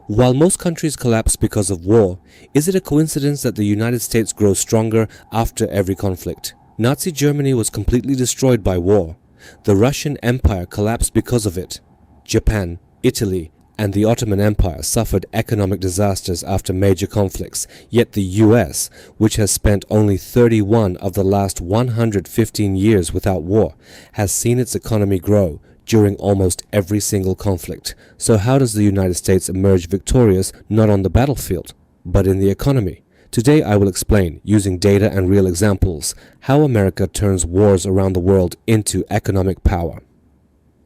While most countries collapse because of war, is it a coincidence that the United States grows stronger after every conflict? Nazi Germany was completely destroyed by war. The Russian Empire collapsed because of it. Japan, Italy, and the Ottoman Empire suffered economic disasters after major conflicts, yet the US, which has spent only 31 of the last 115 years without war, has seen its economy grow during almost every single conflict. So how does the United States emerge victorious not on the battlefield, but in the economy? Today I will explain, using data and real examples, how America turns wars around the world into economic power.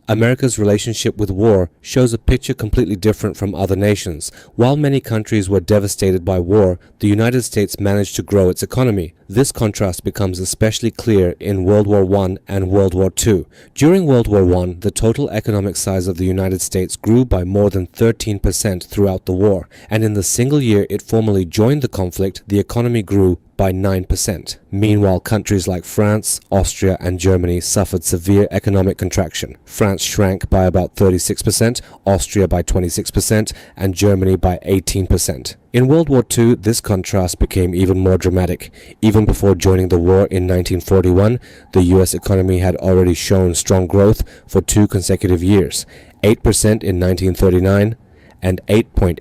America's relationship with war shows a picture completely different from other nations. While many countries were devastated by war, the United States managed to grow its economy. This contrast becomes especially clear in World War I and World War II. During World War I, the total economic size of the United States grew by more than 13% throughout the war, and in the single year it formally joined the conflict, the economy grew by 9%. Meanwhile, countries like France, Austria, and Germany suffered severe economic contraction. France shrank by about 36%, Austria by 26%, and Germany by 18%. In World War II, this contrast became even more dramatic. Even before joining the war in 1941, the US economy had already shown strong growth for 2 consecutive years, 8% in 1939, and 8.8%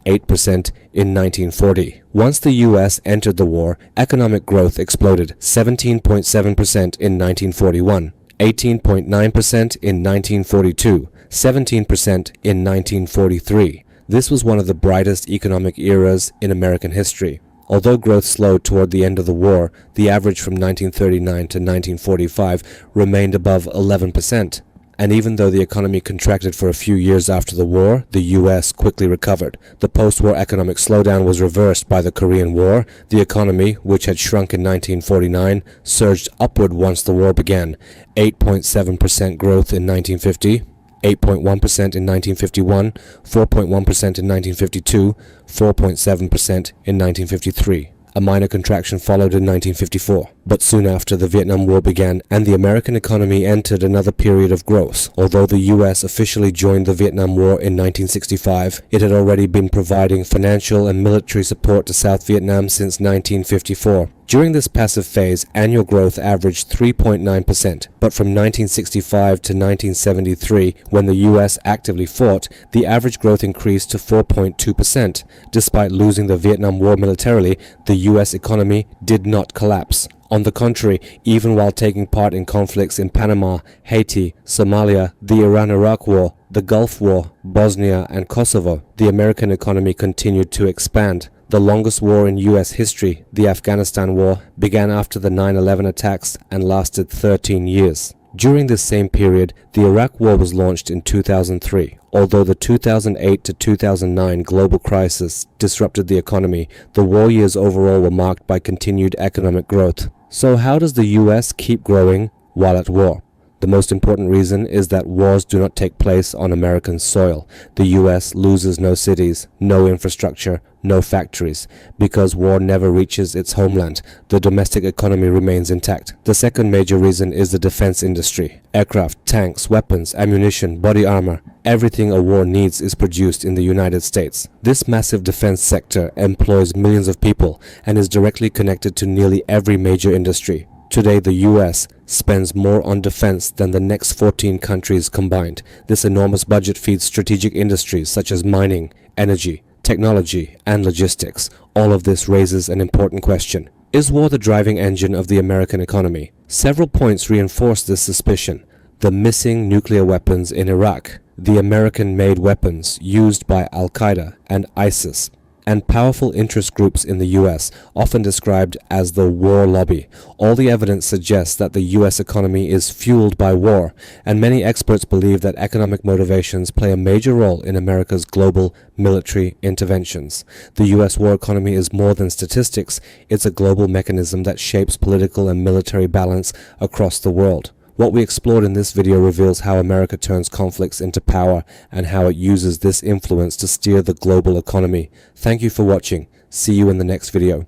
in 1940. Once the US entered the war, economic growth exploded, 17.7% in 1941, 18.9% in 1942, 17% in 1943. This was one of the brightest economic eras in American history. Although growth slowed toward the end of the war, the average from 1939 to 1945 remained above 11%. And even though the economy contracted for a few years after the war, the US quickly recovered. The post-war economic slowdown was reversed by the Korean War. The economy, which had shrunk in 1949, surged upward once the war began. 8.7% growth in 1950, 8.1% in 1951, 4.1% in 1952, 4.7% in 1953. A minor contraction followed in 1954, but soon after the Vietnam War began and the American economy entered another period of growth. Although the US officially joined the Vietnam War in 1965, it had already been providing financial and military support to South Vietnam since 1954. During this passive phase, annual growth averaged 3.9%, but from 1965 to 1973, when the US actively fought, the average growth increased to 4.2%. Despite losing the Vietnam War militarily, the US economy did not collapse. On the contrary, even while taking part in conflicts in Panama, Haiti, Somalia, the Iran-Iraq War, the Gulf War, Bosnia, and Kosovo, the American economy continued to expand. The longest war in US history, the Afghanistan War, began after the 9/11 attacks and lasted 13 years. During this same period, the Iraq War was launched in 2003. Although the 2008 to 2009 global crisis disrupted the economy, the war years overall were marked by continued economic growth. So how does the US keep growing while at war? The most important reason is that wars do not take place on American soil. The US loses no cities, no infrastructure, no factories. Because war never reaches its homeland, the domestic economy remains intact. The second major reason is the defense industry. Aircraft, tanks, weapons, ammunition, body armor, everything a war needs is produced in the United States. This massive defense sector employs millions of people and is directly connected to nearly every major industry. Today, the US spends more on defense than the next 14 countries combined. This enormous budget feeds strategic industries such as mining, energy, technology, and logistics. All of this raises an important question. Is war the driving engine of the American economy? Several points reinforce this suspicion. The missing nuclear weapons in Iraq, the American-made weapons used by Al-Qaeda and ISIS, and powerful interest groups in the US, often described as the war lobby. All the evidence suggests that the US economy is fueled by war, and many experts believe that economic motivations play a major role in America's global military interventions. The US war economy is more than statistics, it's a global mechanism that shapes political and military balance across the world. What we explored in this video reveals how America turns conflicts into power and how it uses this influence to steer the global economy. Thank you for watching. See you in the next video.